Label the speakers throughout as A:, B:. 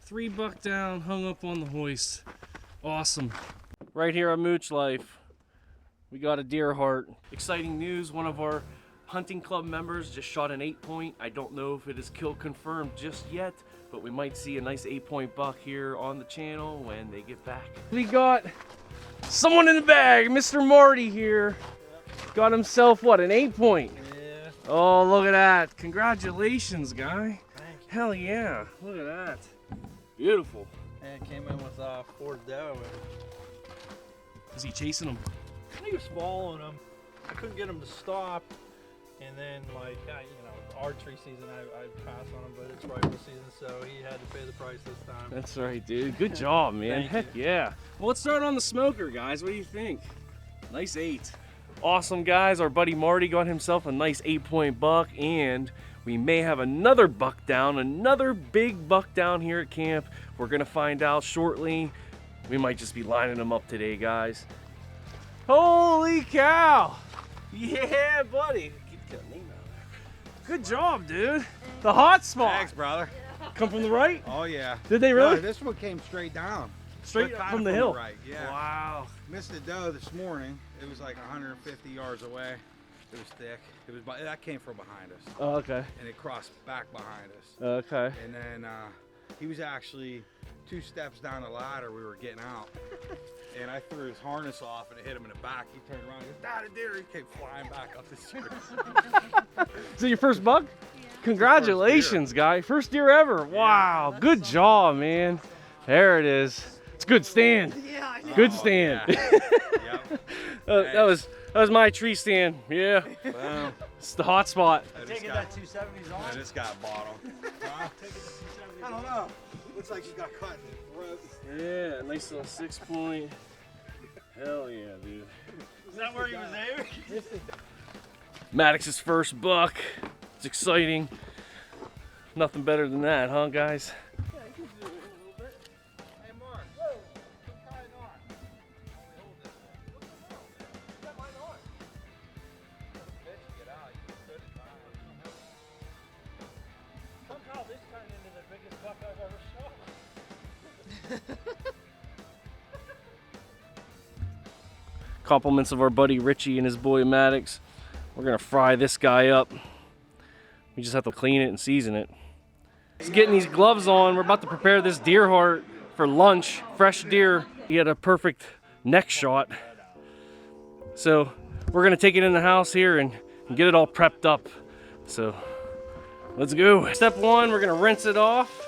A: 3 buck down, hung up on the hoist. Awesome. Right here on Mooch Life, we got a deer heart. Exciting news, one of our hunting club members just shot an 8-point. I don't know if it is kill confirmed just yet, but we might see a nice 8-point buck here on the channel when they get back. We got someone in the bag, Mr. Marty here. Got himself, what, an 8-point?
B: Yeah.
A: Oh, look at that. Congratulations, guy.
B: Thank you.
A: Hell yeah. Look at that. Beautiful.
B: And it came in with 4 doe.
A: Is he chasing him?
B: He was following him. I couldn't get him to stop. And then, like, you know, archery season, I passed on him, but it's rifle season, so he had to pay the price this time.
A: That's right, dude. Good job, man. Heck yeah. Well, let's start on the smoker, guys. What do you think? Nice 8. Awesome, guys. Our buddy Marty got himself a nice 8-point buck, and we may have another buck down, another big buck down here at camp. We're going to find out shortly. We might just be lining them up today, guys. Holy cow. Yeah, buddy. Good job, dude. The hot spot.
C: Thanks, brother.
A: Come from the right?
C: Oh, yeah.
A: Did they really?
C: No, this one came straight down.
A: Straight
C: But
A: from
C: kinda
A: the hill?
C: right, yeah.
A: Wow.
C: Missed a doe this morning. It was like 150 yards away. It was thick. It was that came from behind us.
A: Oh, okay.
C: And it crossed back behind us.
A: Okay.
C: And then he was actually 2 steps down the ladder. We were getting out. And I threw his harness off and it hit him in the back. He turned around and goes, "Dad, a deer." He came flying back up the stairs.
A: Is it your first buck? Yeah. Congratulations, guy. First deer ever. Wow. Yeah, good job, man. There it is. It's a good stand. Yeah, I know. Good stand.
C: Yeah. Yep.
A: That was my tree stand. Yeah.
C: Wow.
A: It's the hot spot.
B: Taking that 270s on?
C: I just got a bottle. I don't know. Looks like she got cut in the throat.
A: Yeah, nice little 6-point. Hell yeah, dude.
B: Is that where he was aiming?
A: Maddox's first buck. It's exciting. Nothing better than that, huh, guys?
B: Yeah, you can do it a little bit. Hey, Mark. Whoa. Try it on. Only hold this one. You got mine on. Bitch, get out. You can put it on. Somehow this turned into the biggest buck I've ever shot.
A: Compliments of our buddy Richie and his boy Maddox. We're gonna fry this guy up. We just have to clean it and season it. Just getting these gloves on. We're about to prepare this deer heart for lunch. Fresh deer. He had a perfect neck shot. So we're gonna take it in the house here and get it all prepped up. So let's go. Step 1, we're gonna rinse it off.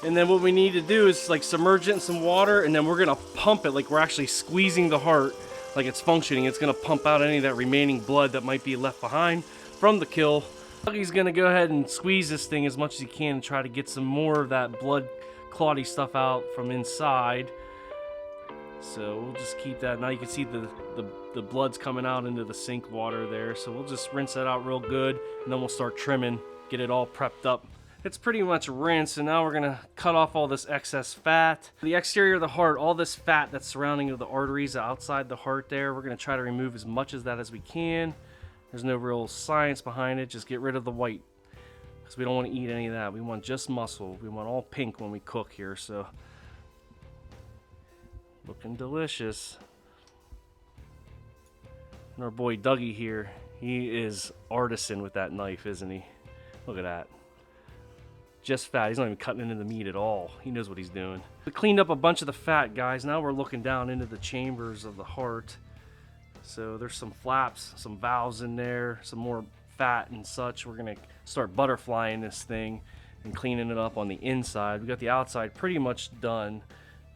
A: And then what we need to do is like submerge it in some water, and then we're gonna pump it like we're actually squeezing the heart, like it's functioning. It's gonna pump out any of that remaining blood that might be left behind from the kill. Dougie's gonna go ahead and squeeze this thing as much as he can and try to get some more of that blood clotty stuff out from inside. So we'll just keep that. Now you can see the blood's coming out into the sink water there. So we'll just rinse that out real good, and then we'll start trimming, get it all prepped up. It's pretty much rinsed, and now we're gonna cut off all this excess fat. The exterior of the heart, all this fat that's surrounding the arteries outside the heart there, we're gonna try to remove as much of that as we can. There's no real science behind it, just get rid of the white, because we don't want to eat any of that. We want just muscle. We want all pink when we cook here, so. Looking delicious. And our boy Dougie here, he is artisan with that knife, isn't he? Look at that. Just fat. He's not even cutting into the meat at all. He knows what he's doing. We cleaned up a bunch of the fat, guys. Now we're looking down into the chambers of the heart. So there's some flaps, some valves in there, some more fat and such. We're gonna start butterflying this thing and cleaning it up on the inside. We got the outside pretty much done.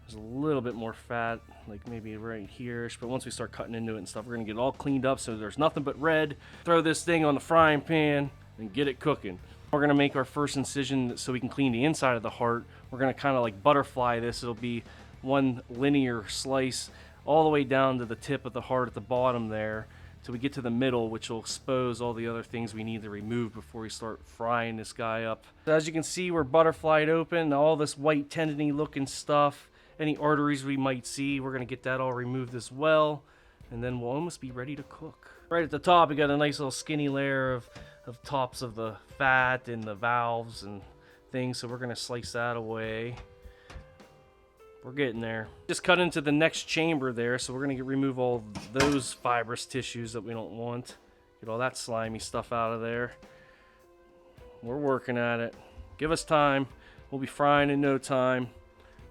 A: There's a little bit more fat, like maybe right here-ish, but once we start cutting into it and stuff, we're gonna get it all cleaned up so there's nothing but red. Throw this thing on the frying pan and get it cooking. We're gonna make our first incision so we can clean the inside of the heart. We're gonna kind of like butterfly this. It'll be one linear slice all the way down to the tip of the heart at the bottom there, till we get to the middle, which will expose all the other things we need to remove before we start frying this guy up. As you can see, we're butterflied open. All this white tendony looking stuff, any arteries we might see, we're gonna get that all removed as well, and then we'll almost be ready to cook. Right at the top, we got a nice little skinny layer of tops of the fat and the valves and things, so we're gonna slice that away. We're getting there. Just cut into the next chamber there, so we're gonna remove all those fibrous tissues that we don't want. Get all that slimy stuff out of there. We're working at it. Give us time. We'll be frying in no time.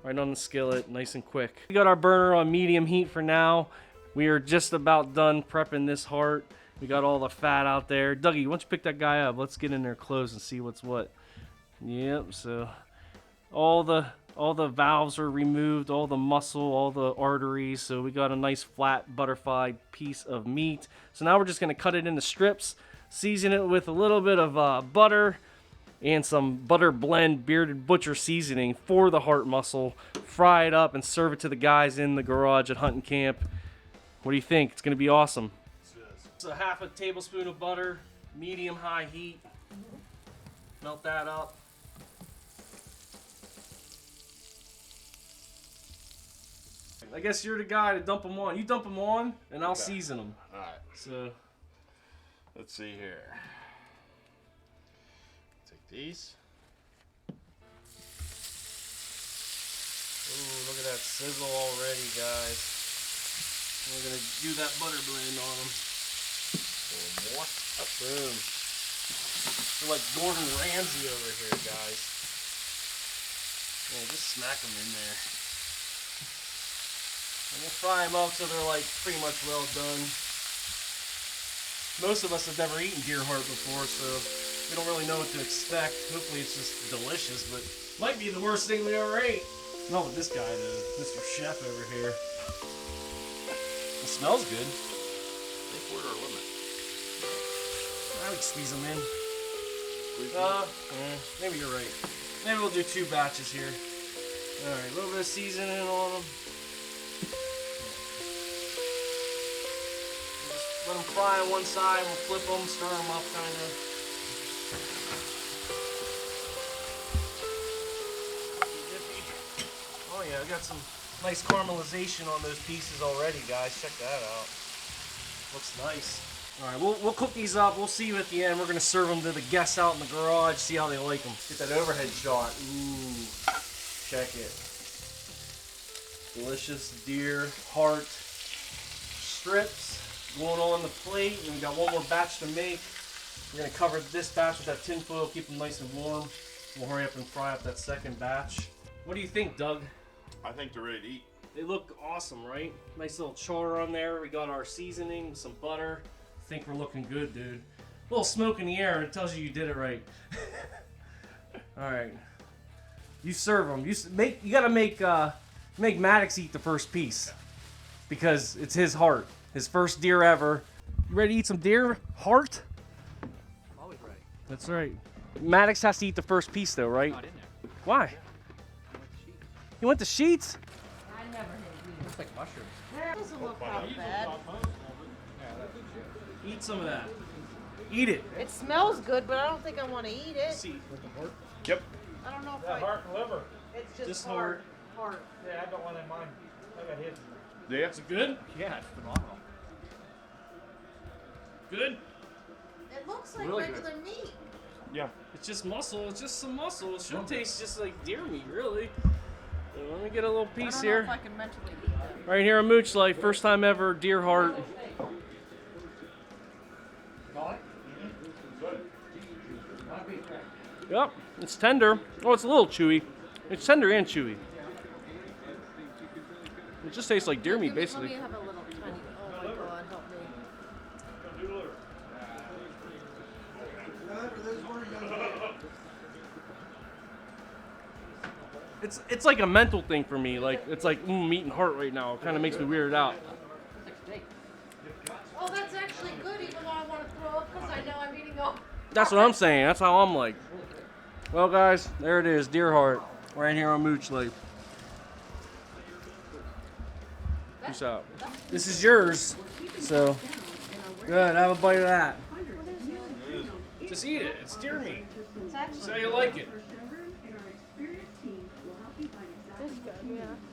A: Right on the skillet, nice and quick. We got our burner on medium heat for now. We are just about done prepping this heart. We got all the fat out there. Dougie, why don't you pick that guy up? Let's get in there close and see what's what. Yep, so all the valves are removed, all the muscle, all the arteries. So we got a nice flat butterfly piece of meat. So now we're just gonna cut it into strips, season it with a little bit of butter and some butter blend bearded butcher seasoning for the heart muscle. Fry it up and serve it to the guys in the garage at hunting camp. What do you think? It's gonna be awesome. So half a tablespoon of butter, medium-high heat. Melt that up. I guess you're the guy to dump them on. You dump them on, and I'll season them.
D: All right.
A: So
D: Let's see here. Take these.
A: ooh, look at that sizzle already, guys. We're gonna do that butter blend on them.
D: A little more.
A: Boom. We're like Gordon Ramsay over here, guys. Yeah, just smack them in there. And we'll fry them up so they're like pretty much well done. Most of us have never eaten deer heart before, so we don't really know what to expect. Hopefully it's just delicious, but might be the worst thing we ever ate. Not with this guy though, Mr. Chef over here. It smells good.
D: I think we're at our limit.
A: I would squeeze them in. Maybe you're right. Maybe we'll do 2 batches here. Alright, a little bit of seasoning on them. Just let them fry on one side, we'll flip them, stir them up kind of. Oh yeah, I got some nice caramelization on those pieces already, guys. Check that out. Looks nice. Alright, we'll cook these up. We'll see you at the end. We're going to serve them to the guests out in the garage, see how they like them. Get that overhead shot. Ooh, check it. Delicious deer heart strips going on the plate. And we got one more batch to make. We're going to cover this batch with that tin foil, keep them nice and warm. We'll hurry up and fry up that second batch. What do you think, Doug?
D: I think they're ready to eat.
A: They look awesome, right? Nice little char on there. We got our seasoning, some butter. I think we're looking good, dude. A little smoke in the air. It tells you did it right. All right. You serve them. You gotta make Maddox eat the first piece because it's his heart, his first deer ever. You ready to eat some deer heart?
B: Always ready.
A: That's right. Maddox has to eat the first piece, though, right?
B: Not in there.
A: Why? You went to Sheets?
E: I never had it.
B: Looks like mushrooms.
E: That doesn't look that bad.
A: Eat some of that. Eat it.
E: It smells good, but I don't think I want to eat it.
A: See.
D: Yep.
E: I don't know if
C: That heart and liver.
E: It's just
A: Just
E: heart. Heart.
C: Yeah, I got one in mine. I got his.
D: Yeah.
A: Is it good?
B: Yeah, it's phenomenal.
A: Good?
E: It looks like
A: Really
E: regular meat.
D: Yeah.
A: It's just muscle. It's just some muscle. It should taste just like deer meat, really. So let me get a little
E: I
A: piece
E: don't know
A: here.
E: if I can mentally eat them.
A: Right here on Mooch Life, first time ever deer heart. Yep, it's tender. Oh, it's a little chewy. It's tender and chewy. It just tastes like deer meat, basically.
E: Let me have a little tiny. Oh my God, help me.
A: It's like a mental thing for me. Like it's like I'm eating heart right now. It kind of makes me weirded out.
E: Oh, that's actually good, even though I want to throw up because I know I'm eating all.
A: That's what I'm saying. That's how I'm like. Well, guys, there it is, deer heart, right here on Mooch Life. Peace out. This is yours, so good. Have a bite of that. Just eat it. It's deer meat. See how you like it.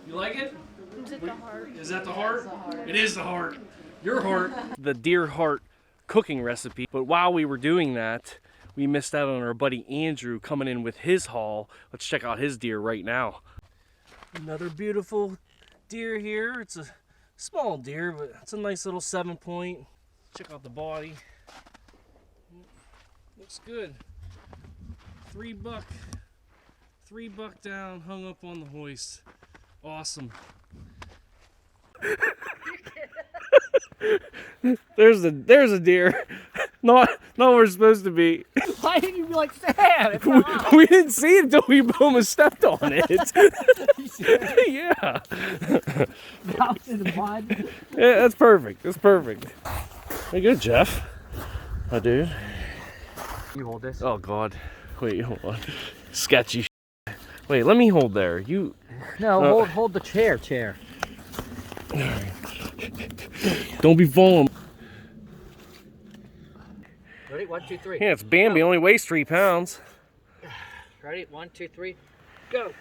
A: You like it?
E: Is it the heart?
A: Is that the heart? It is the heart. Your heart. The deer heart cooking recipe. But while we were doing that, we missed out on our buddy Andrew coming in with his haul. Let's check out his deer right now. Another beautiful deer here. It's a small deer, but it's a nice little 7-point. Check out the body. Looks good. 3 buck down, hung up on the hoist. Awesome. There's a deer. Not where it's supposed to be.
F: Why didn't you be like, Sam? It's
A: We didn't see it until we almost stepped on it. Yeah.
F: out in the mud.
A: Yeah, that's perfect. That's perfect. Hey, good, Jeff. My dude.
F: You hold this.
A: Oh God. Wait, hold on. Sketchy. Wait, let me hold there. You.
F: No, hold the chair.
A: Don't be falling.
F: Ready? 1, 2, 3.
A: Yeah, it's Bambi. Only weighs 3 pounds.
F: Ready? 1, 2, 3. Go.